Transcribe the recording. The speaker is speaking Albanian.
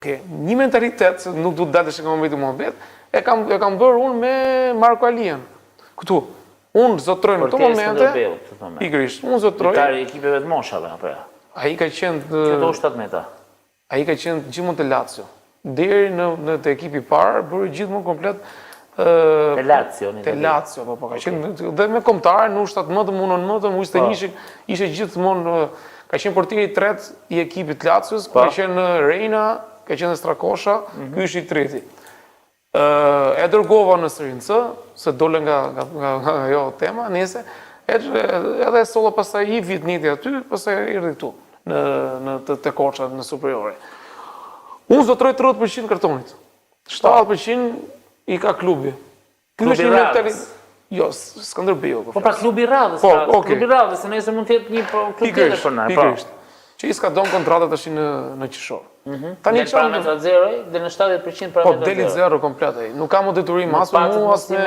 Një mentalitet, se nuk du të dalë që kam vetë Muhabet, e kam bërë unë me Marko Alian. Këtu, unë zotroj në këto momente, pikërisht, unë zotroj... Lojtari i ekipeve të moshave, apo ja? Ai ka qenë... Këto 17 Ai ka qenë gjithmonë të Lazio. Deri në të ekipi parë, bërë gjithmonë komplet... Te Lazio, Te Lazio, po ka qenë... Dhe me kombëtarë, në ushtat më të mundon më të mujtë ishe gjithmonë... Ka qenë portiri i tretë i ekipit Lazios, ka qenë Reina, ka qenë Strakosha, ky është i treti. E dërgova në Serie C, se dole nga ajo tema, nese, edhe solla pastaj i vit njëti aty, pastaj erdhi këtu, në të Korça, në superiore. Unë zotroj 30% kartonit. 70% i ka klubi. Klubi Radhës. Jo, Skënderbeu. Po pra klubi Radhës, klubi Radhës, se nëse mund të jetë një klub tjetër për na. Pikërisht. Që i s'ka donë kontratat tash në qëshor. Tani parametrat zero, dhe në 70% parametrat zero. Po, deli zero komplet. Nuk ka më detyrim as me